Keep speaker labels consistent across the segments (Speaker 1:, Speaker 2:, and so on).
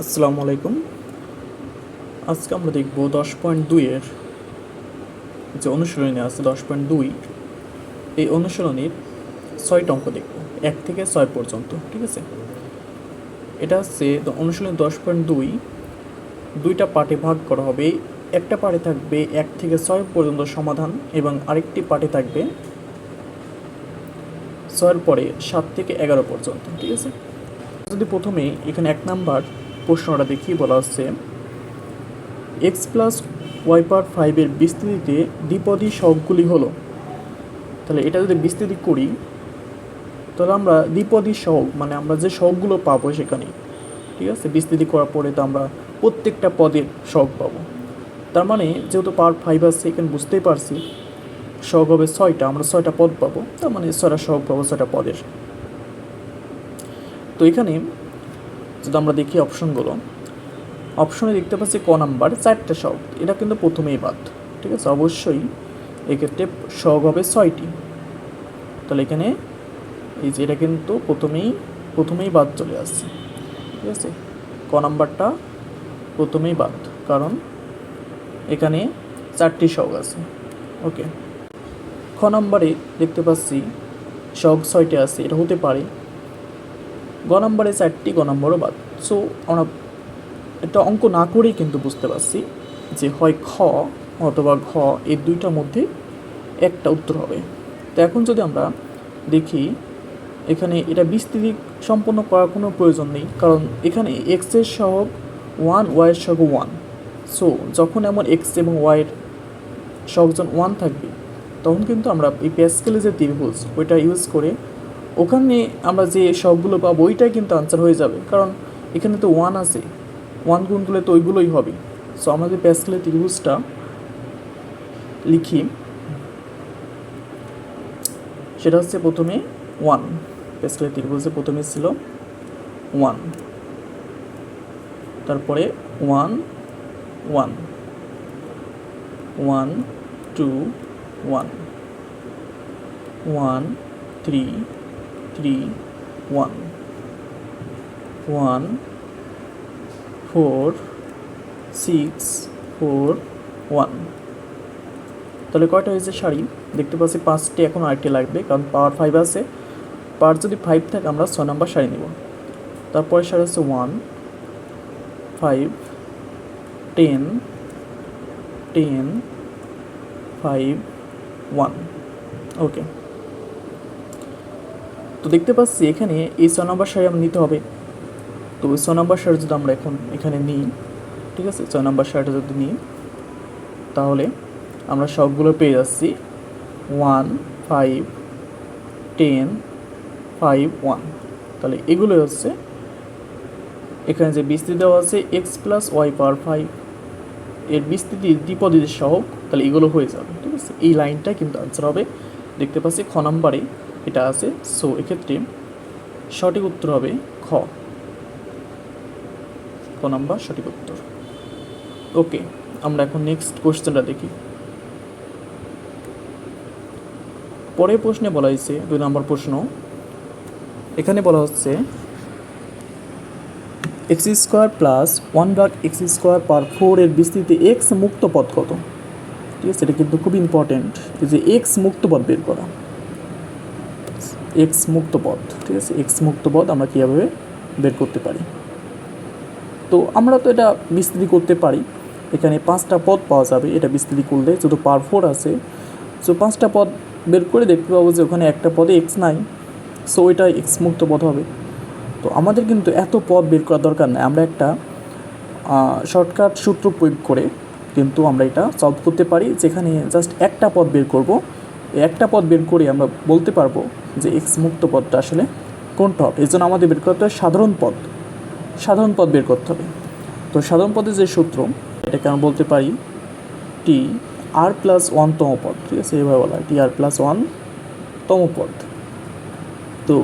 Speaker 1: আসসালামু আলাইকুম। আজকে আমরা দেখব 10.2 এর যে অনুশীলনী আছে 10.2, এই অনুশীলনীর 6টা অঙ্ক দেখব, 1 থেকে 6 পর্যন্ত। ঠিক আছে, এটা হচ্ছে অনুশীলনী 10.2, দুইটা পার্টে ভাগ করা হবে। একটা পার্টে থাকবে 1 থেকে 6 পর্যন্ত সমাধান এবং আরেকটি পার্টে থাকবে 6-এর পরে 7 থেকে 11 পর্যন্ত। ঠিক আছে, যদি প্রথমে এখানে 1 নাম্বার প্রশ্নটা দেখি, বলা হচ্ছে এক্স প্লাস ওয়াই পাওয়ার 5-এর বিস্তৃতিতে দ্বিপদী সহগগুলি হলো। তাহলে এটা যদি বিস্তৃতি করি, তাহলে আমরা দ্বিপদী সহগ মানে আমরা যে সহগগুলো পাবো সেখানে, ঠিক আছে, বিস্তৃতি করার পরে তো আমরা প্রত্যেকটা পদের সহগ পাবো। তার মানে যেহেতু পাওয়ার 5 আছে, এখানে বুঝতেই পারছি সহগ হবে 6টা, আমরা 6টা পদ পাবো, তার মানে 6টা সহগ পাবো 6টা পদের। তো এখানে যদি আমরা দেখি অপশনগুলো, অপশনে দেখতে পাচ্ছি ক নাম্বার 4টা সহগ, এটা কিন্তু প্রথমেই বাদ। ঠিক আছে, অবশ্যই এক্ষেত্রে সহগ হবে 6টি। তাহলে এখানে এই যে এটা কিন্তু প্রথমেই বাদ চলে আসছে। ঠিক আছে, ক নাম্বারটা প্রথমেই বাদ, কারণ এখানে 4টি সহগ আছে। ওকে, খ নাম্বারে দেখতে পাচ্ছি সহগ 6টি আছে, এটা হতে পারে। গ নাম্বারে 4টি, গ নাম্বারও বাদ। সো আমরা একটা অঙ্ক না করেই কিন্তু বুঝতে পারছি যে হয় খ অথবা ঘ, এই দুইটার মধ্যে একটা উত্তর হবে। তো এখন যদি আমরা দেখি, এখানে এটা বিস্তৃতি সম্পন্ন করার কোনো প্রয়োজন নেই, কারণ এখানে এক্সের সহগ 1, ওয়াইয়ের সহগ 1। সো যখন এমন এক্স এবং ওয়াইয়ের সহগজন 1 থাকবে, তখন কিন্তু আমরা এই প্যাসকেলের যে ত্রিভুজ ওইটা ইউজ করে ওখানে আমরা যে সহগগুলো পাবো ওইটাই কিন্তু আনসার হয়ে যাবে, কারণ এখানে তো 1 আছে, 1 গুণ করলে তো ওইগুলোই হবে। সো আমরা যে প্যাসকেলের ত্রিভুজটা লিখি, সেটা হচ্ছে প্রথমে 1, প্যাসকেলের ত্রিভুজে প্রথমে ছিল 1, তারপরে 1 1 1 2 1 1 3 3 1 1 4 6 4 1। তাহলে কয়টা হয়েছে সারি? দেখতে পাচ্ছি 5টি, এখন আরেকটি লাগবে, কারণ পাওয়ার 5 আছে। পাওয়ার যদি 5 থাকে আমরা 6 নাম্বার সারি নেব। তারপরে সারি হচ্ছে 1 5 10 10 5 1। ওকে, তো দেখতে পাচ্ছি এখানে এই 6 নাম্বার সারি আমরা নিতে হবে। তো ওই 6 নাম্বার সারি যদি আমরা এখন এখানে নিই, ঠিক আছে, 6 নাম্বার সারিটা যদি নিই, তাহলে আমরা সবগুলো পেয়ে যাচ্ছি 1 5 10 5 1। তাহলে এগুলো হচ্ছে এখানে যে বিস্তৃতি দেওয়া আছে এক্স প্লাস ওয়াই পাওয়ার 5, এর বিস্তৃতি দ্বিপদী সহগ, তাহলে এগুলো হয়ে যাবে। ঠিক আছে, এই লাইনটা কিন্তু আনসার হবে। দেখতে পাচ্ছি খ নাম্বারে এটা আছে। সো এক্ষেত্রে সঠিক উত্তর হবে খ নাম্বার সঠিক উত্তর। ওকে, আমরা এখন নেক্সট কোশ্চেনটা দেখি। পরের প্রশ্নে বলা হয়েছে 2 নম্বর প্রশ্ন, এখানে বলা হচ্ছে এক্স স্কোয়ার প্লাস 1/x² পাওয়ার 4 এর বিস্তৃতি এক্স মুক্ত পদ কত? ঠিক আছে, এটা কিন্তু খুব ইম্পর্টেন্ট, যে এক্স মুক্ত পদ বের করা। এক্স মুক্ত পদ, ঠিক আছে, এক্স মুক্ত পদ আমরা কীভাবে বের করতে পারি? তো আমরা তো এটা বিস্তৃতি করতে পারি। এখানে 5টা পদ পাওয়া যাবে, এটা বিস্তৃতি করলে যেহেতু পাওয়ার 4 আছে। সো 5টা পদ বের করে দেখতে পাবো যে ওখানে একটা পদে এক্স নাই, সো ওইটা এক্স মুক্ত পদ হবে। তো আমাদের কিন্তু এত পদ বের করার দরকার নেই, আমরা একটা শর্টকাট সূত্র প্রয়োগ করে কিন্তু আমরা এটা সলভ করতে পারি, যেখানে জাস্ট একটা পদ বের করব। এই একটা পদ বের করে আমরা বলতে পারবো যে এক্স মুক্ত পদটা আসলে কোনটা হবে। এই জন্য আমাদের বের করতে হবে সাধারণ পদ বের করতে হবে। তো সাধারণ পদের যে সূত্র, এটাকে আমরা বলতে পারি টি আর প্লাস 1 তম পদ। ঠিক আছে, এইভাবে বলা হয় টি আর প্লাস 1 তম পদ। তো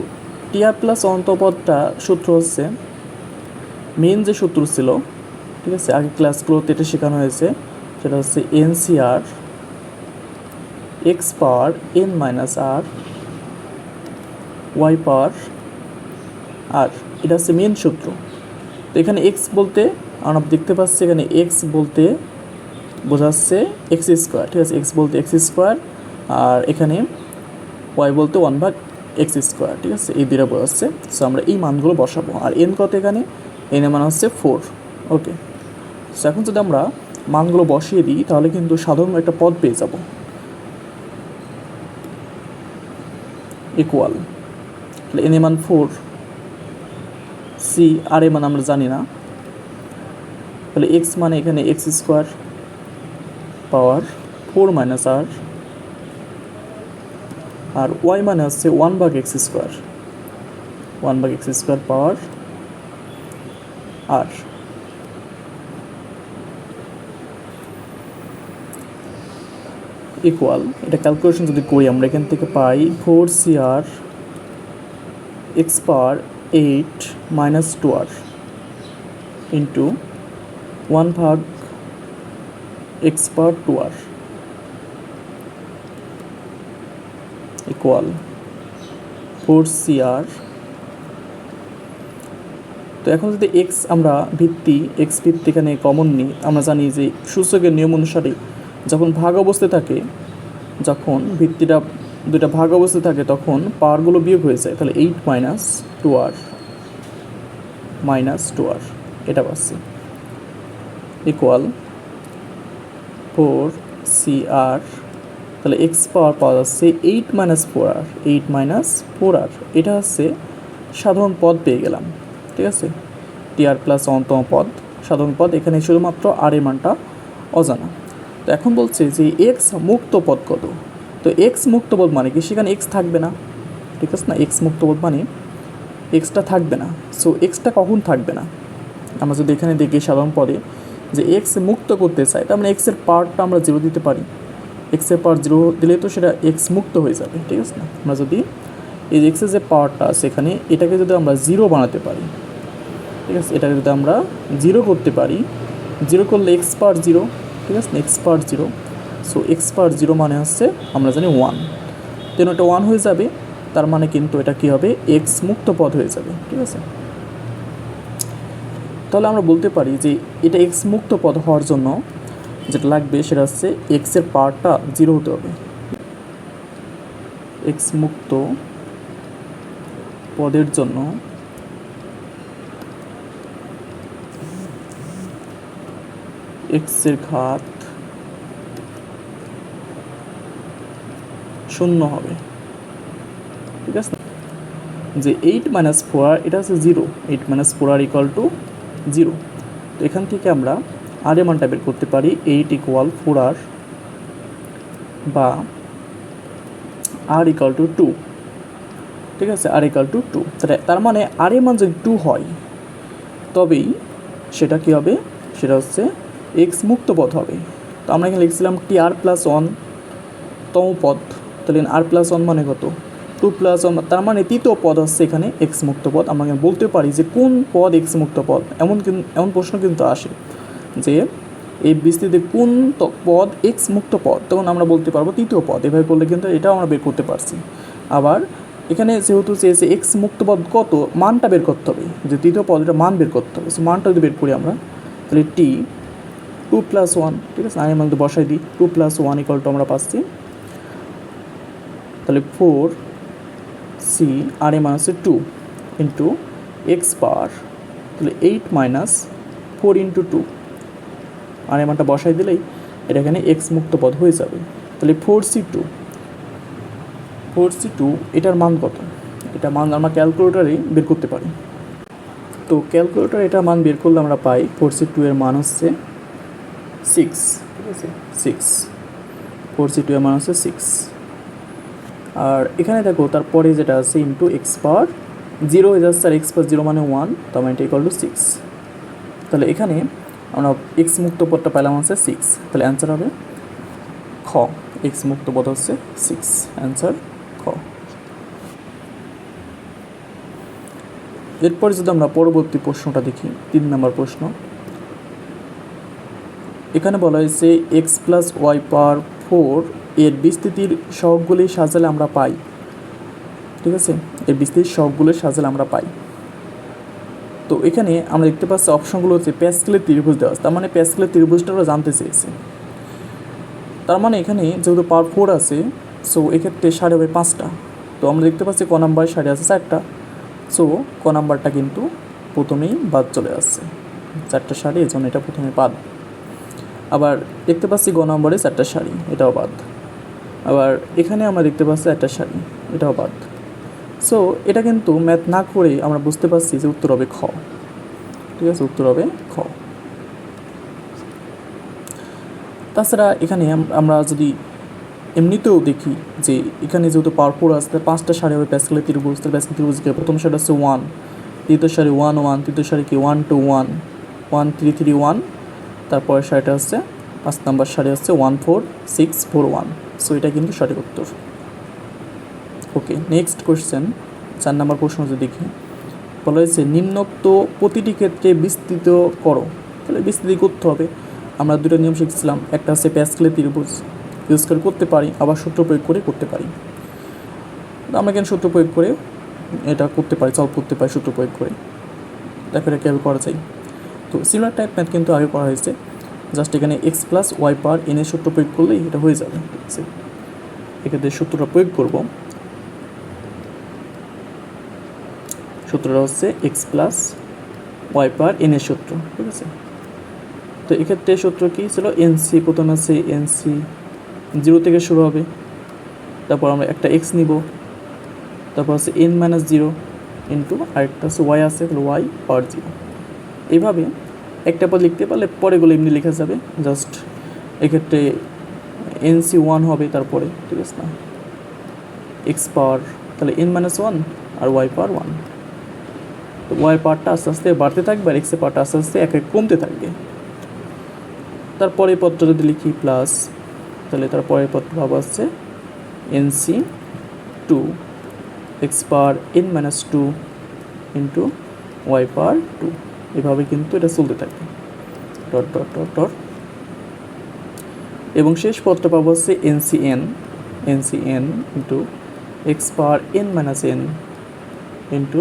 Speaker 1: টি আর প্লাস 1 তম পদটা সূত্র হচ্ছে মেন যে সূত্র ছিল, ঠিক আছে, আগে ক্লাসগুলোতে এটা শেখানো হয়েছে, সেটা হচ্ছে NCR x power n minus r Y পাওয়ার আর। এটা হচ্ছে মেন সূত্র। তো এখানে এক্স বলতে আমরা দেখতে পাচ্ছি এখানে এক্স বলতে বোঝাচ্ছে এক্স স্কোয়ার, ঠিক আছে, এক্স বলতে এক্স স্কোয়ার, আর এখানে ওয়াই বলতে 1/x স্কোয়ার, ঠিক আছে, এই দুইটা বোঝাচ্ছে। সো আমরা এই মানগুলো বসাবো। আর এন কত এখানে? এন এর মান হচ্ছে 4। ওকে, সো এখন যদি আমরা মানগুলো বসিয়ে দিই তাহলে কিন্তু সাধারণ একটা পদ পেয়ে যাব, ইকুয়াল, তাহলে এন এর মান 4, সি আর এর মান আমরা জানি না, তাহলে এক্স মানে এখানে x square power 4 minus r y মানে হচ্ছে 1/x square, 1/x square power r. Equal, এটা ক্যালকুলেশন যদি করি আমরা এখান থেকে পাই 4cr x power 8 minus 2r into 1/x power 2r equal 4cr। তো এখন যদি এক্স আমরা এক্স ভিত্তি এখানে কমন নিই, আমরা জানি যে সূচকের নিয়ম অনুসারে যখন ভাগ অবস্থায় থাকে, যখন ভিত্তিটা দুইটা ভাগ অবস্থায় থাকে তখন পাওয়ারগুলো বিয়োগ হয়ে যায়, তাহলে 8 মাইনাস 2r এটা পাচ্ছি ইকুয়াল 4cr। তাহলে এক্স পাওয়ার পাওয়া যাচ্ছে 8 মাইনাস 4r, এটা হচ্ছে সাধারণ পদ পেয়ে গেলাম, ঠিক আছে, টিআর প্লাস অন্তম পদ সাধারণ পদ। এখানে শুধুমাত্র আর এর মানটা অজানা। তো এখন বলছে যে এক্স মুক্ত পদ কত? তো এক্স মুক্ত পদ মানে কি? সেখানে এক্স থাকবে না, ঠিক আছে না, এক্স মুক্ত পদ মানে এক্সটা থাকবে না। সো এক্সটা কখন থাকবে না? আমরা যদি এখানে দেখি সাধারণ পদে যে এক্স মুক্ত করতে চাই, তার মানে এক্সের পাওয়ারটা আমরা 0 দিতে পারি, এক্সের পাওয়ার 0 দিলে তো সেটা এক্স মুক্ত হয়ে যাবে, ঠিক আছে না। আমরা যদি এই যে এক্সের যে পাওয়ারটা সেখানে এটাকে যদি আমরা 0 বানাতে পারি, ঠিক আছে, এটাকে যদি আমরা 0 করতে পারি, 0 করলে এক্স পাওয়ার 0, ঠিক আছে না, এক্স পাওয়ার 0। সো এক্স পাওয়ার 0 মানে হচ্ছে আমরা জানি 1, তেন এটা 1 হয়ে যাবে, তার মানে কিন্তু এটা কী হবে? এক্স মুক্ত পদ হয়ে যাবে, ঠিক আছে। তাহলে আমরা বলতে পারি যে এটা এক্স মুক্ত পদ হওয়ার জন্য যেটা লাগবে সেটা হচ্ছে এক্সের পাওয়ারটা 0 হতে হবে। এক্স মুক্ত পদের জন্য এক্সের ঘাত 0 হবে, ঠিক আছে, যে 8 মাইনাস 4 এটা হচ্ছে 0, 8 মাইনাস 4r ইকুয়াল টু 0। তো এখান থেকে আমরা আর এর মানটা বের করতে পারি 8 ইকুয়াল 4r বা r ইকুয়াল টু 2, ঠিক আছে, r ইকুয়াল টু 2। তার মানে আর এর মান যদি 2 হয় তবেই সেটা কী হবে? সেটা হচ্ছে এক্স মুক্ত পদ হবে। তো আমরা এখানে লিখছিলাম টি আর প্লাস 1 তম পদ, তাহলে আর প্লাস 1 মানে কত? 2 প্লাস 1, তার মানে তৃতীয় পদ হচ্ছে এখানে এক্স মুক্ত পদ। আমরা এখানে বলতে পারি যে কোন পদ এক্স মুক্ত পদ, এমন প্রশ্ন কিন্তু আসে যে এই বিস্তৃতিতে কোন পদ এক্স মুক্ত পদ, তখন আমরা বলতে পারবো তৃতীয় পদ। এভাবে করলে কিন্তু এটাও আমরা বের করতে পারছি। আবার এখানে যেহেতু চেয়েছে এক্স মুক্ত পদ কত, মানটা বের করতে হবে, যে তৃতীয় পদ এটা মান বের করতে হবে। সো মানটা যদি বের করি আমরা, তাহলে টি 2 প্লাস 1, ঠিক আছে, আমি মধ্যে বসাই দিই 2 প্লাস 1 ইকুয়াল টু আমরা পাচ্ছি তাহলে 4c আর এর মান হচ্ছে 2 ইন্টু এক্স পাওয়ার, তাহলে 8 মাইনাস 4 ইন্টু 2, আর এর মানটা বসাই দিলেই এটা এখানে এক্স মুক্ত পদ হয়ে যাবে। তাহলে 4c2 এটার মান কত? এটা মান আমরা ক্যালকুলেটারে বের করতে পারি। তো ক্যালকুলেটার এটা মান বের করলে আমরা পাই 4c2 এর মান হচ্ছে 6, ঠিক আছে, 6, 4c2 এর মান হচ্ছে 6। আর এখানে দেখো তারপরে যেটা আছে ইন্টু এক্স পাওয়ার 0 হয়ে যাচ্ছে, আর এক্স পাওয়ার 0 মানে 1, তার মানে এটা ইকুয়াল টু 6। তাহলে এখানে আমরা এক্স মুক্ত পদটা পেলাম হচ্ছে 6, তাহলে অ্যান্সার হবে খ, এক্স মুক্ত পদ হচ্ছে 6, অ্যান্সার খ। এরপরে যদি আমরা পরবর্তী প্রশ্নটা দেখি, 3 নম্বর প্রশ্ন। এখানে বলা হয়েছে এক্স প্লাস ওয়াই পাওয়ার 4 এর বিস্তৃতির সহগগুলি সাজালে আমরা পাই, ঠিক আছে, এর বিস্তৃতির সহগগুলি সাজালে আমরা পাই। তো তো এখানে আমরা দেখতে পাচ্ছি অপশনগুলো হচ্ছে প্যাসকেলের ত্রিভুজ দেওয়া আছে, তার মানে প্যাসকেলের ত্রিভুজটা আমরা জানতে চেয়েছি। তার মানে এখানে যেহেতু পাওয়ার 4 আছে, সো এক্ষেত্রে সারি হবে 5টা। তো আমরা দেখতে পাচ্ছি ক নাম্বার সারি আছে 4টা, সো ক নাম্বারটা কিন্তু প্রথমেই বাদ চলে আসছে, 4টা সারি, এই জন্য এটা প্রথমে বাদ। আবার দেখতে পাচ্ছি গ নম্বরে 4টা সারি, এটাও বাদ। আবার এখানে আমরা দেখতে পাচ্ছি একটা সারি, এটাও বাদ। সো এটা কিন্তু ম্যাথ না করে আমরা বুঝতে পারছি যে উত্তর হবে খ। ঠিক আছে, উত্তর হবে খ। তাছাড়া এখানে আমরা যদি এমনিতেও দেখি যে এখানে যেহেতু পাওয়ার 4 আসতে 5টা সারি হবে প্যাসকেলের ত্রিভুজ, তাহলে প্যাসকেলের ত্রিভুজকে প্রথম সারি হচ্ছে 1, দ্বিতীয় সারি 1 1, তৃতীয় সারি কি 1 2 1 1 3 3 1, তারপরের সারিটা হচ্ছে 5 নম্বর সারি হচ্ছে 1 4 6 4 1। সো এটা কিন্তু সঠিক উত্তর। ওকে, নেক্সট কোয়েশ্চেন, 4 নম্বর প্রশ্ন যদি দেখি, বলা হয়েছে নিম্নোক্ত প্রতিটি ক্ষেত্রে বিস্তৃত করো। তাহলে বিস্তৃতি করতে হবে। আমরা দুটো নিয়ম শিখছিলাম, একটা হচ্ছে প্যাসকেলের ত্রিভুজ ইউজ করে করতে পারি, আবার সূত্র প্রয়োগ করে করতে পারি। আমরা কেন সূত্র প্রয়োগ করে এটা করতে পারি, সলভ করতে পারি সূত্র প্রয়োগ করে। দেখো এটা কীভাবে করা যায়। তো সিমিলার টাইপ ম্যাথ কিন্তু আগে করা হয়েছে, জাস্ট এখানে x plus Y power n এর সূত্র প্রয়োগ করলেই এটা হয়ে যাবে। ঠিক আছে, এক্ষেত্রে সূত্রটা প্রয়োগ করব। সূত্রটা হচ্ছে x plus Y power n এর সূত্র। ঠিক আছে, তো এক্ষেত্রে সূত্র কী ছিল, এনসি, প্রথমে আছে এনসি 0 থেকে শুরু হবে, তারপর আমরা একটা x নিব, তারপর হচ্ছে n মাইনাস 0 ইন্টু আরেকটা হচ্ছে ওয়াই আছে, তাহলে ওয়াই পাওয়ার 0। এইভাবে একটা পদ লিখতে পারলে পরেগুলো এমনি লেখা যাবে। জাস্ট এক্ষেত্রে এনসি 1 হবে, তারপরে ঠিক আছে না এক্স পাওয়ার, তাহলে n মাইনাস 1 আর ওয়াই পাওয়ার 1। তো ওয়াই পাওয়ারটা আস্তে আস্তে বাড়তে থাকবে আর এক্সের পাওয়ারটা আস্তে আস্তে এক এক কমতে থাকবে। তারপরে পদটা যদি লিখি প্লাস, তাহলে তারপরের পদটা ভাব আসছে NC 2 x power n minus 2 into y পাওয়ার 2। এভাবে কিন্তু এটা চলতে থাকবে, ডট ডট ডট ডট। এবং শেষ পদটা পাবো হচ্ছে nCn into x power n minus n into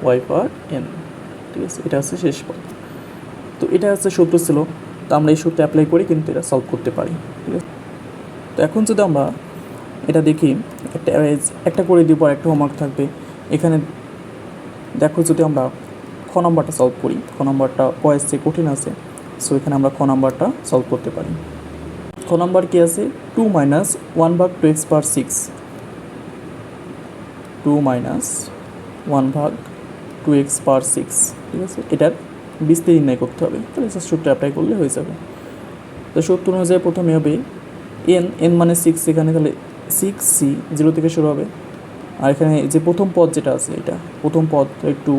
Speaker 1: y power n। ঠিক আছে, এটা হচ্ছে শেষ পদ। তো এটা হচ্ছে সূত্র ছিল, তো আমরা এই সূত্র অ্যাপ্লাই করে কিন্তু এটা সলভ করতে পারি। ঠিক আছে, তো এখন যদি আমরা এটা দেখি, একটা করে দিব আর একটা হোমওয়ার্ক থাকবে। এখানে দেখো যদি আমরা খ নাম্বারটা সলভ করি, খ নাম্বারটা ক এসছে কঠিন আছে, সো এখানে আমরা খ নাম্বারটা সলভ করতে পারি। খ নাম্বার কি আছে, 2 মাইনাস 1 ভাগ 2x পাওয়ার 6, 2 মাইনাস 1 ভাগ 2x পাওয়ার 6। ঠিক আছে, এটার বিস্তারিত নির্ণয় করতে হবে, তাহলে জাস্ট সূত্র অ্যাপ্লাই করলে হয়ে যাবে। তো সূত্র অনুযায়ী প্রথমে হবে n মানে 6, এখানে তাহলে 6c 0 থেকে শুরু হবে। আর এখানে যে প্রথম পদ যেটা আছে, এটা প্রথম পদ 2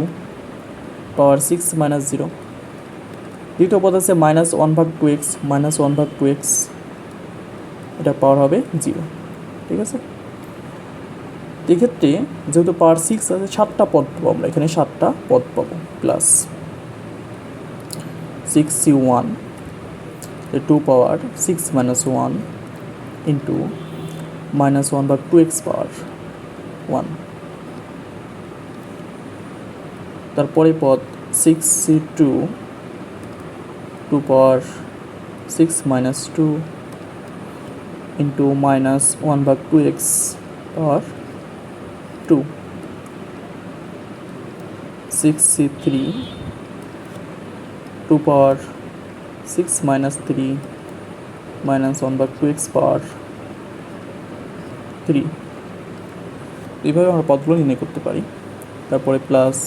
Speaker 1: পাওয়ার 6 মাইনাস 0। দ্বিতীয় পদ আছে মাইনাস 1 ভাগ 2x, মাইনাস 1 ভাগ 2x, এটা পাওয়ার হবে 0। ঠিক আছে, এক্ষেত্রে যেহেতু পাওয়ার 6 আছে 7টা পদ পাবো আমরা, এখানে 7টা পদ পাবো। প্লাস 6c1 2 পাওয়ার 6 মাইনাস 1 ইন্টু মাইনাস 1 ভাগ 2x পাওয়ার 1। তারপরে পদ 6c2 2 পাওয়ার 6 মাইনাস 2 ইন্টু মাইনাস 1 ভাগ 2x পাওয়ার 2। 6c3 2 পাওয়ার 6 মাইনাস 3 মাইনাস 1 ভাগ 2x পাওয়ার 3। এইভাবে আমরা পদগুলো নির্ণয় করতে পারি। তারপরে প্লাস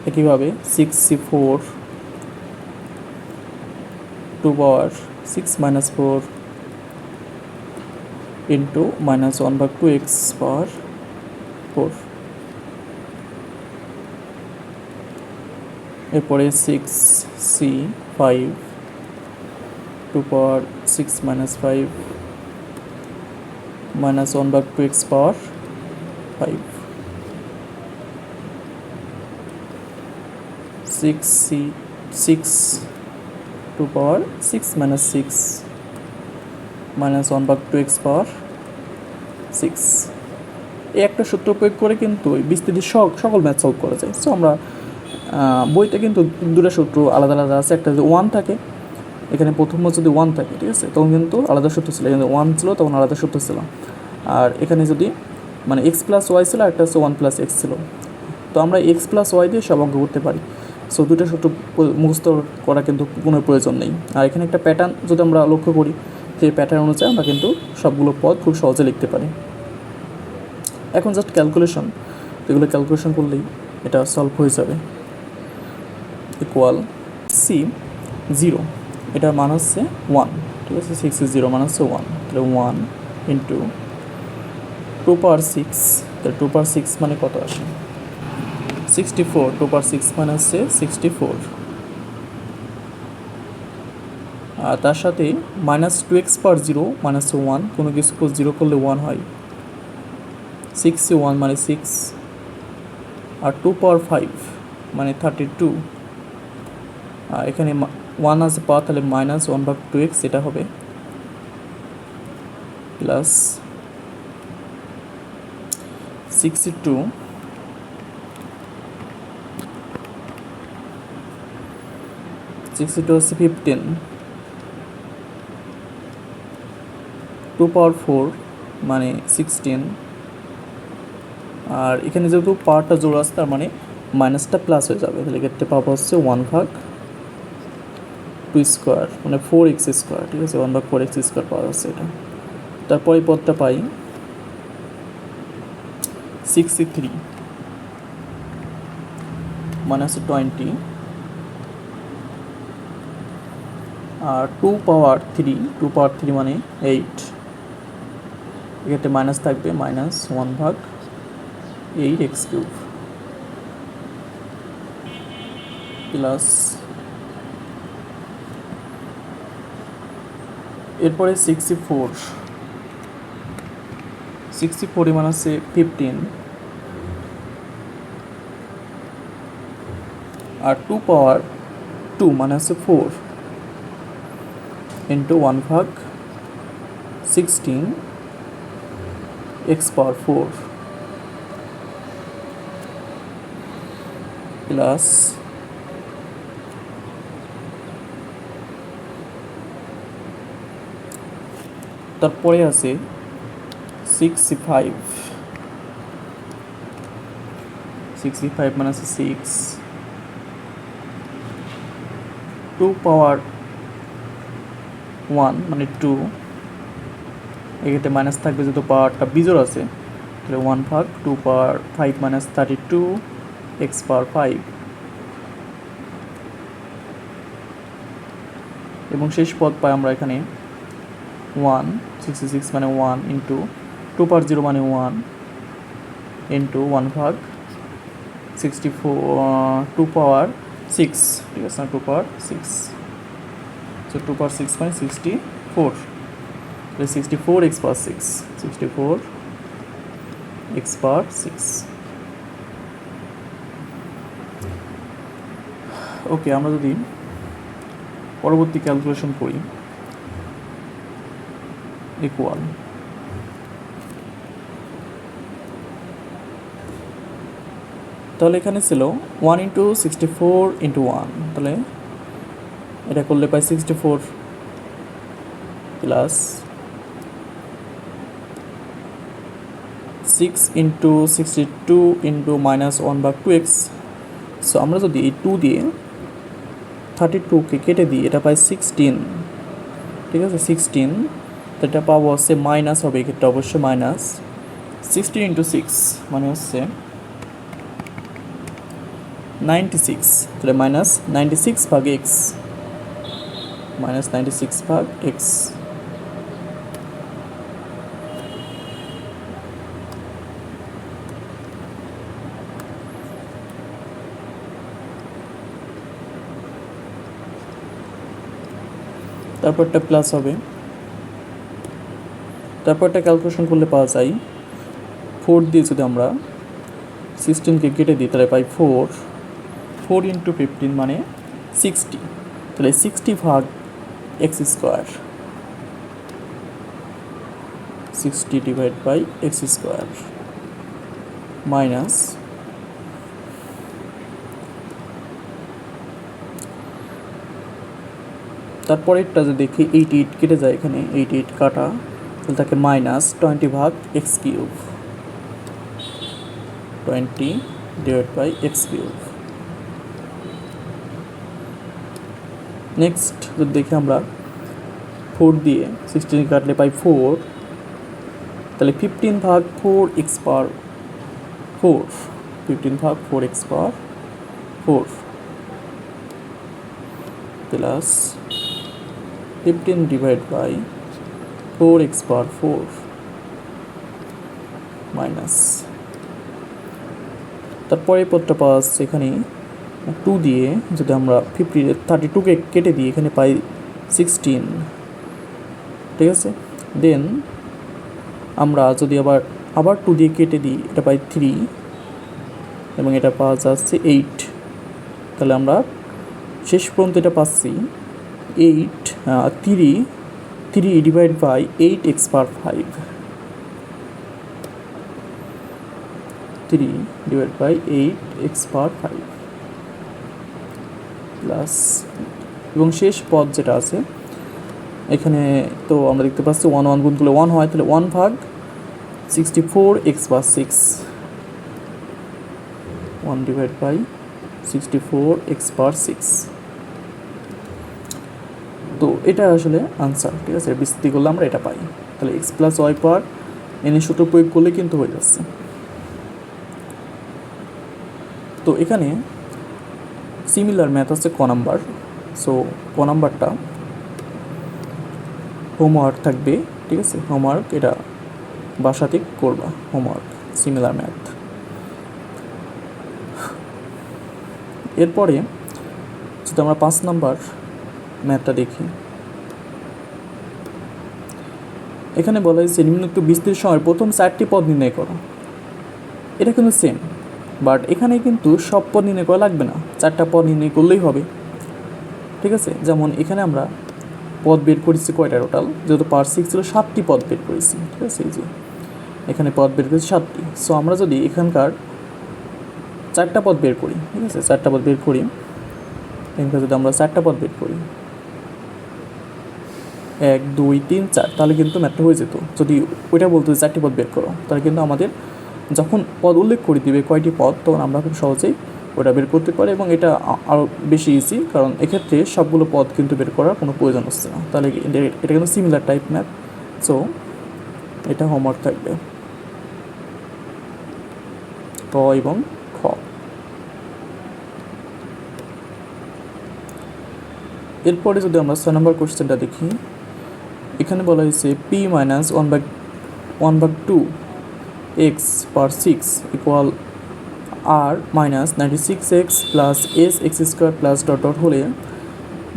Speaker 1: একইভাবে 6c4 2 পাওয়ার 6 মাইনাস 4 ইন্টু মাইনাস 1 ভাগ 2x পাওয়ার 4। এরপরে 6c5 2 পাওয়ার 6 মাইনাস 5 মাইনাস 1 ভাগ 2x পাওয়ার 5। 6c6 2 পাওয়ার 6 মাইনাস 6 মাইনাস 1 ভাগ 2x পাওয়ার 6। এই একটা সূত্র প্রয়োগ করে কিন্তু বিস্তৃতি সকল ম্যাথ সলভ করা যায়। সো আমরা বইতে কিন্তু দুটো সূত্র আলাদা আলাদা আছে। একটা যদি 1 থাকে, এখানে প্রথম যদি 1 থাকে, ঠিক আছে, তখন কিন্তু আলাদা সূত্র ছিল। এখানে 1 ছিল, তখন আলাদা সূত্র ছিল। আর এখানে যদি মানে x প্লাস ওয়াই ছিল, একটা হচ্ছে 1 প্লাস এক্স ছিল। তো আমরা x প্লাস ওয়াই দিয়ে সব অঙ্ক করতে পারি। সো দুটো সূত্র মুখস্থ করা কিন্তু কোনো প্রয়োজন নেই। আর এখানে একটা প্যাটার্ন যদি আমরা লক্ষ্য করি, সেই প্যাটার্ন অনুযায়ী আমরা কিন্তু সবগুলো পদ খুব সহজে লিখতে পারি। এখন জাস্ট ক্যালকুলেশন, এগুলো ক্যালকুলেশন করলেই এটা সলভ হয়ে যাবে। ইকুয়াল সি 0, এটার মান হচ্ছে 1, ঠিক আছে, 6 মান হচ্ছে 1, তাহলে 1 ইন্টু 2 পাওয়ার 6, তাহলে 2 পাওয়ার 6 মানে কত আসে? 64, 2 পাওয়ার 6 মানে হচ্ছে 64। আর তার সাথে -2x পাওয়ার 0 মানে হচ্ছে 1, কোনো কিছু 0 করলে 1 হয়। 61 মানে 6, আর 2 পাওয়ার 5 মানে 32। আর এখানে 1 আছে পাওয়া, তাহলে -1/2x এটা হবে, প্লাস 62 হচ্ছে 15, 2 পাওয়ার 4 মানে 16। আর এখানে যেহেতু পাওয়ারটা জোর আছে, তার মানে মাইনাসটা প্লাস হয়ে যাবে, তাহলে ক্ষেত্রে পাওয়া হচ্ছে 1/2 মানে 4x², ঠিক আছে, 1/4x² পাওয়া যাচ্ছে এটা। তারপর এই পদটা পাই 63 মানে হচ্ছে 20, আর 2 পাওয়ার 3 মানে 8, এক্ষেত্রে মাইনাস থাকবে, -1/8x³ প্লাস, এরপরে 64 মান হচ্ছে 15, আর 2 পাওয়ার 2 মানে হচ্ছে 4 ইন্টু 1/16 x⁴ প্লাস তারপরে আছে 65 মানে আছে 6, 2 পাওয়ার 1 মানে 2, এক্ষেত্রে মাইনাস থাকবে, যেহেতু পাওয়ারটা বিজোড় আছে, তাহলে 1/2 পাওয়ার 5 মাইনাস 32 x⁴, এবং শেষ পদ পাই আমরা এখানে 66 মানে 1 ইন্টু 2 পাওয়ার 0 মানে 1 ইন্টু 1/64, 2 পাওয়ার 6, ঠিক আছে, 2 পাওয়ার 6, সো 2 পাওয়ার 6 মানে 64, 64 x⁴ 64 x⁴ ওকে। আমরা যদি পরবর্তী ক্যালকুলেশন করি, ইকুয়াল তাহলে এখানে ছিল 1 ইন্টু 64 ইন্টু 1, তাহলে এটা করলে পাই 64 plus 6 into 62 into -1/2x। So আমরা যদি এই 2 দিয়ে 32কে কেটে দিই, এটা পাই 16, ঠিক আছে, 16, তো এটা পাবো হচ্ছে মাইনাস হবে, এক্ষেত্রে অবশ্যই মাইনাস 16 ইন্টু 6 মানে হচ্ছে 96, তাহলে -96/x, -96/x। তারপরটা প্লাস হবে, তারপরটা ক্যালকুলেশন করলে পাওয়া যায় 4 দিয়ে যদি আমরা 16কে কেটে দিই, তাহলে পাই 4 ইন্টু 15 মানে 60, তাহলে 60/x², 60/x² মাইনাস তারপরেরটা যে দেখি 88 কেটে যায়, এখানে 88 কাটা, তাহলে থাকে মাইনাস 20 ভাগ x cube, 20 divide by x cube. Next যদি দেখি আমরা 4 দিয়ে 16 কাটলে পাই 4, তাহলে 15 ভাগ 4x পাওয়ার 4, 15 ভাগ 4x power 4 plus 15 divide by 4x power 4 minus, তারপরে পদটা পাওয়া যাচ্ছে এখানে 2 দিয়ে যদি আমরা 32কে কেটে দিই এখানে পাই 16, ঠিক আছে। দেন আমরা যদি আবার 2 দিয়ে কেটে দিই এটা পাই 3 এবং এটা পাওয়া যাচ্ছে 8, তাহলে আমরা শেষ পর্যন্ত এটা পাচ্ছি 3 divide by 8x power 5, 3 divide by 8x power 5 plus, এবং শেষ পদ যেটা আছে এখানে তো আমরা দেখতে পাচ্ছি 1 গুণ করলে 1 হয়, তাহলে 1 ভাগ 64x power 6, 1 divide by 64x পাওয়ার 6। তো এটা আসলে আনসার, ঠিক আছে। বিস্তৃতি করলে আমরা এটা পাই, তাহলে x প্লাস ওয়াই পাওয়ার এন এর সূত্র প্রয়োগ করলে কিন্তু হয়ে যাচ্ছে। তো এখানে সিমিলার ম্যাথ আছে ক নাম্বার। সো ক নাম্বারটা হোমওয়ার্ক থাকবে, ঠিক আছে। হোমওয়ার্ক এটা বাসাতে করবা, হোমওয়ার্ক সিমিলার ম্যাথ। এরপরে যদি আমরা 5 নাম্বার ম্যাথটা দেখি, এখানে বলা হয়েছে নিম্নোক্ত বিস্তৃতির সময় প্রথম 4টি পদ নির্ণয় করো। এটা কিন্তু সেম, বাট এখানে কিন্তু সব পদ নির্ণয় করা লাগবে না, 4টা পদ নির্ণয় করলেই হবে, ঠিক আছে। যেমন এখানে আমরা পদ বের করেছি কয়টা টোটাল, যেহেতু পার 6 ছিল 7টি পদ বের করেছি, ঠিক আছে। এই যে এখানে পদ বের করেছি 7টি। সো আমরা যদি এখানকার 4টা পদ বের করি, ঠিক আছে, 4টা পদ বের করি, এখানকার যদি আমরা 4টা পদ বের করি 1 2 3 4, তাহলে কিন্তু ম্যাথটা হয়ে যেত। যদি ওইটা বলতো 4টি পদ বের করো, তাহলে কিন্তু আমাদের যখন পদ উল্লেখ করে দিবে কয়টি পদ, তখন আমরা খুব সহজেই ওটা বের করতে পারি, এবং এটা আরও বেশি ইজি, কারণ এক্ষেত্রে সবগুলো পদ কিন্তু বের করার কোনো প্রয়োজন হচ্ছে না। তাহলে এটা কিন্তু সিমিলার টাইপ ম্যাথ। সো এটা হোমওয়ার্ক থাকবে ক এবং খ। এরপরে যদি আমরা 6 নম্বর কোশ্চেনটা দেখি, এখানে বলা হয়েছে p মাইনাস 1/2 x পার 6 equal r minus 96x plus s x square plus dot dot হলে p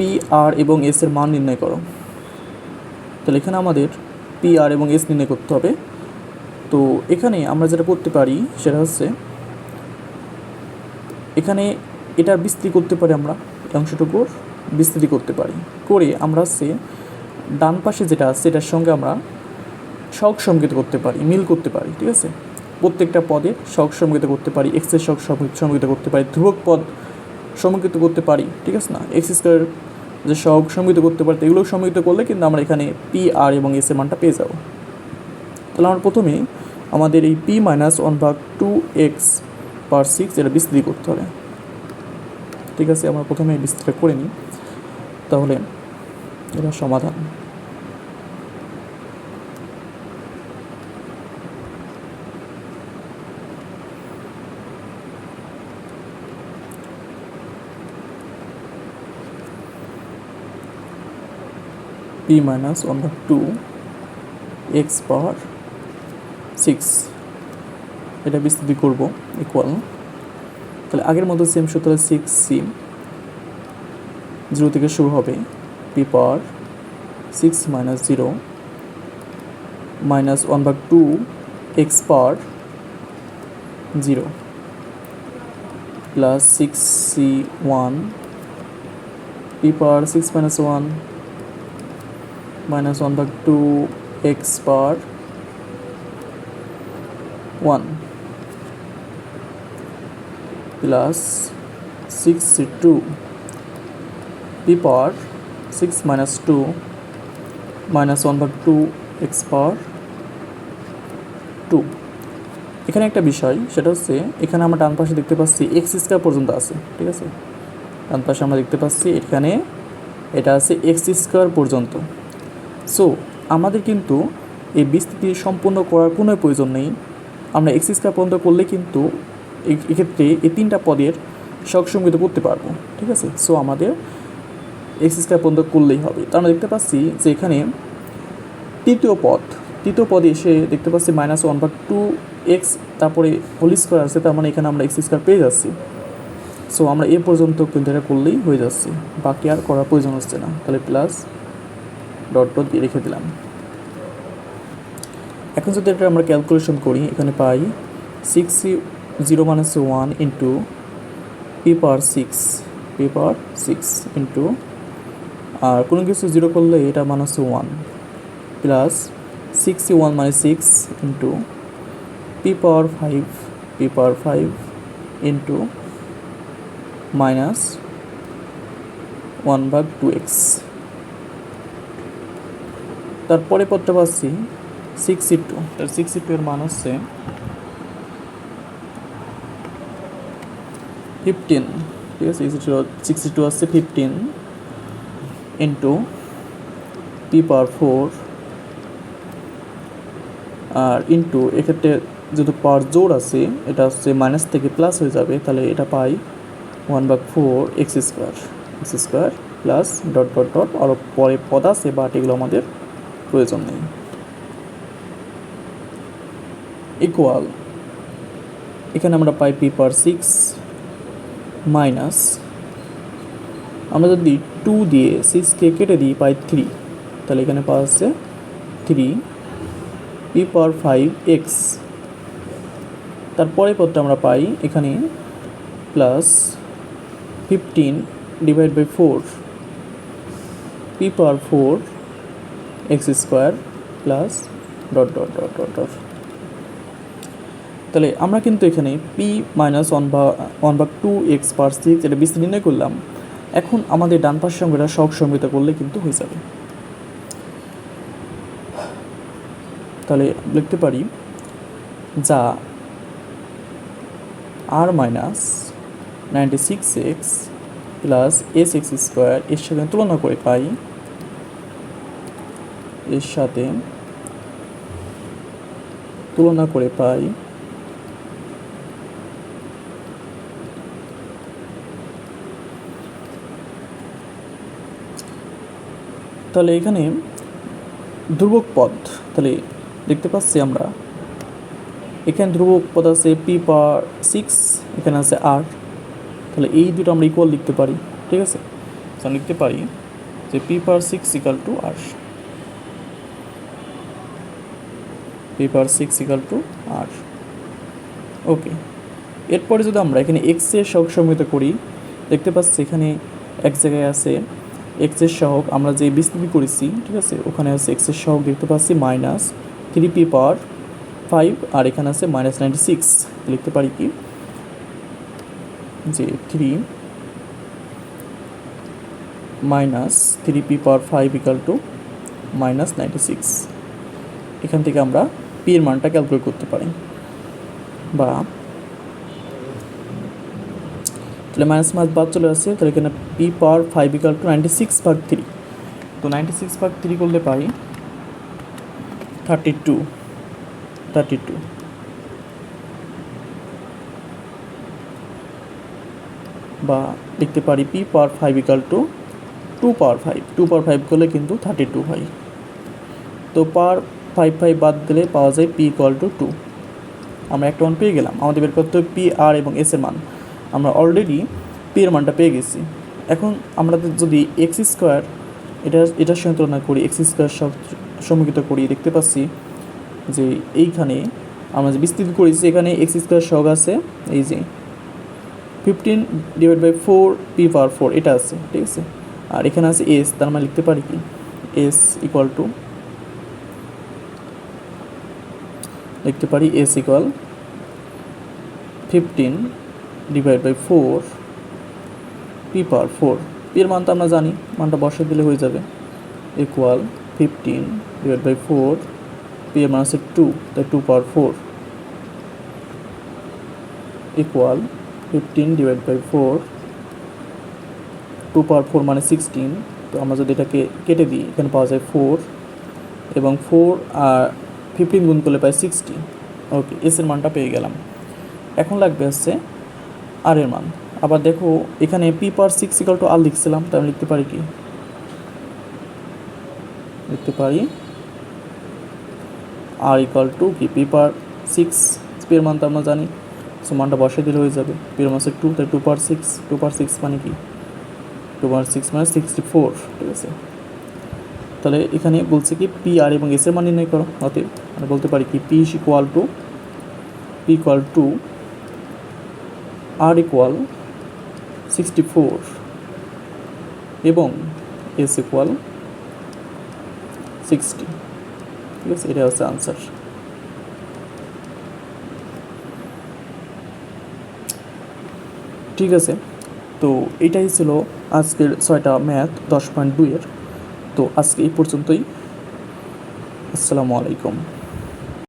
Speaker 1: r এবং s এর মান নির্ণয় করো। তাহলে এখানে আমাদের p r এবং s নির্ণয় করতে হবে। তো এখানে আমরা যেটা করতে পারি সেটা হচ্ছে, এখানে এটার বিস্তৃতি করতে পারি, আমরা এই অংশটুকুর বিস্তৃতি করতে পারি, করে আমরা হচ্ছে ডান পাশে যেটা আছে এটার সঙ্গে আমরা সহগ সমীকৃত করতে পারি, মিল করতে পারি, ঠিক আছে। প্রত্যেকটা পদের সহগ সমীকৃত করতে পারি, এক্সের সহগ সমীকৃত করতে পারি, ধ্রুবক পদ সমীকৃত করতে পারি, ঠিক আছে না। এক্স স্কোয়ার যে সহগ সমীকৃত করতে পারি, এগুলো সমীকৃত করলে কিন্তু আমরা এখানে পি আর এবং এস এর মানটা পেয়ে যাব। তাহলে আমরা প্রথমে আমাদের এই p মাইনাস 1/2 x পার 6 এটা বিস্তৃতি করতে হবে, ঠিক আছে। আমরা প্রথমে বিস্তৃতি করে নিই, তাহলে এটা সমাধান। p মাইনাস 1/2 x পাওয়ার 6 এটা বিস্তৃতি করব ইকুয়াল, তাহলে আগের মতো সেম সূত্র 6c 0 থেকে শুরু হবে, p পাওয়ার 6 মাইনাস 0 মাইনাস 1/2 x পাওয়ার 0 প্লাস 6c1 p পাওয়ার 6 minus 1 minus 1/2 x power 1 plus 6c2 p power 6 minus 2 minus 1/2 x power 2। এখানে একটা বিষয়, সেটা হচ্ছে এখানে আমরা ডান পাশে দেখতে পাচ্ছি এক্স স্কোয়ার পর্যন্ত আছে, ঠিক আছে। ডান পাশে আমরা দেখতে পাচ্ছি এখানে এটা আছে এক্স স্কোয়ার পর্যন্ত। সো আমাদের কিন্তু এই বিস্তৃতি সম্পূর্ণ করার কোনো প্রয়োজন নেই। আমরা এক্স স্কোয়ার পর্যন্ত করলে কিন্তু এক্ষেত্রে এই তিনটা পদের সহগসংগঠিত করতে পারবো, ঠিক আছে। সো আমাদের এক্স স্কোয়ার পর্যন্ত করলেই হবে। তো আমরা দেখতে পাচ্ছি যে এখানে তৃতীয় পদে এসে দেখতে পাচ্ছি -1/2 x, তারপরে হোল স্কোয়ার আছে, তার মানে এখানে আমরা এক্স স্কোয়ার পেয়ে যাচ্ছি। সো আমরা এ পর্যন্ত কিন্তু এটা করলেই হয়ে যাচ্ছে, বাকি আর করার প্রয়োজন হচ্ছে না। তাহলে প্লাস ডট ডট দিয়ে রেখে দিলাম। এখন যদি এটা আমরা ক্যালকুলেশন করি, এখানে পাই 0 মানে হচ্ছে 1 ইন্টু p পাওয়ার 6 ইন্টু, আর কোনো কিছু 0 করলে এটা মানে হচ্ছে 1 প্লাস 61 মানে 6 ইন্টু p পাওয়ার 5 ইন্টু মাইনাস 1/2x। তারপরে পদটা পাচ্ছি 62, তার 62 এর মান হচ্ছে 15, ঠিক আছে। 62 আসছে 15 ইন্টু p পাওয়ার 4 আর ইন্টু, এক্ষেত্রে যেহেতু পাওয়ার জোর আছে এটা হচ্ছে মাইনাস থেকে প্লাস হয়ে যাবে, তাহলে এটা পাই 1/4 x square plus dot dot dot, আরও পরে পদ আছে বাট এগুলো আমাদের প্রয়োজন নেই, ইকুয়াল এখানে আমরা পাই p পাওয়ার 6 মাইনাস, আমরা যদি 2 দিয়ে 6কে কেটে দিই পাই 3, তাহলে এখানে পাওয়া যাচ্ছে 3 p পাওয়ার 5x। তারপরে পদটা আমরা পাই এখানে plus 15 divide by 4 p power 4 x square plus dot dot dot dot dot. তাহলে আমরা কিন্তু এখানে p মাইনাস 1/2 x পাওয়ার 6 এটা বিস্তৃতি নির্ণয় করলাম। এখন আমাদের ডান পাশের সঙ্গে এটা সহগসংগঠিত করলে কিন্তু হয়ে যাবে। তাহলে লিখতে পারি যা r minus 96x plus sx square এর সাথে তুলনা করে পাই, এর সাথে তুলনা করে পাই তাহলে এখানে ধ্রুবক পদ, তাহলে দেখতে পাচ্ছি আমরা এখানে ধ্রুবক পদ আছে p পাওয়ার 6, এখানে আছে r, তাহলে এই দুটো আমরা ইকুয়াল লিখতে পারি, ঠিক আছে। তো লিখতে পারি যে p power 6 equal to r, p power 6 equal to r। ওকে, এরপরে যদি আমরা এখানে x এর সহগসংগঠিত করি, দেখতে পাচ্ছি এখানে এক জায়গায় আছে x এর সহগ আমরা যে বিস্তৃতি করেছি, ঠিক আছে, ওখানে আছে x এর সহগ দেখতে পাচ্ছি মাইনাস 3p পাওয়ার 5, আর এখানে আছে মাইনাস 96। লিখতে পারি কি যে 3 minus 3p power 5 equal to minus 96। এখান থেকে আমরা p এর মানটা ক্যালকুলেট করতে পারি, বা তাহলে মাইনাস বাদ চলে আসছে, তাহলে এখানে p পাওয়ার 5 ইকুয়াল টু 96/3। তো 96/3 করলে পাই 32, বা লিখতে পারি p পাওয়ার 5 ইকুয়াল টু 2 পাওয়ার 5 করলে কিন্তু 32 হয়। তো পাওয়ার 5 বাদ দিলে পাওয়া যায় p ইকুয়াল টু 2। আমরা একটা মান পেয়ে গেলাম, আমাদের বের করতে হবে p, r এবং s এর মান। আমরা অলরেডি p এর মানটা পেয়ে গেছি। এখন আমরা যদি এক্স স্কোয়ার এটার সঙ্গে তুলনা করি, এক্স স্কোয়ার সমীকৃত করি, দেখতে পাচ্ছি যে এইখানে আমরা যে বিস্তৃতি করেছি এখানে এক্স স্কোয়ার সহগ আছে এই যে 15 ডিভাইড বাই 4 p পাওয়ার 4 এটা আছে, ঠিক আছে। আর এখানে আছে s, তার মানে লিখতে পারি কি s ইকুয়াল টু, লিখতে পারি s equal 15 divide by 4 p power 4 p এর মান তো আমরা জানি, মানটা বসে দিলে হয়ে যাবে ইকুয়াল 15/4, পি এর মান আছে 2, তাই 2 পাওয়ার 4 ইকুয়াল 15/4, 2 পাওয়ার 4 মানে 16। তো আমরা যদি এটাকে কেটে দিই, এখানে পাওয়া যায় 4 এবং 4 আর 15 গুণ করলে পাই 60। ওকে, এস এর মানটা পেয়ে গেলাম। এখন লাগবে হচ্ছে আর এর মান। আবার দেখো এখানে পি পাওয়ার 6 ইকুয়াল টু আর লিখছিলাম, তাই আমি লিখতে পারি কি, লিখতে পারি আর ইকুয়াল টু কি পি পাওয়ার 6, পি এর মান তো আমরা জানি, সো মানটা বসিয়ে দিলে হয়ে যাবে। পি এর মান হচ্ছে 2, তাই 2 পাওয়ার 6, 2 পাওয়ার 6 মানে কি, 2 পাওয়ার 6 মানে 64। ঠিক আছে, তাহলে এখানে বলছে কি পি আর এবং এস এর মান নির্ণয় করো। অতএব আমরা বলতে পারি কি p equal to r equal 64 এবং এস ইকুয়াল 60। ঠিক আছে, এটা হচ্ছে আনসার। ঠিক আছে, তো এটাই ছিল আজকের 6টা ম্যাথ 10.2 এর। তো আজকে এই পর্যন্তই। আসসালামু আলাইকুম।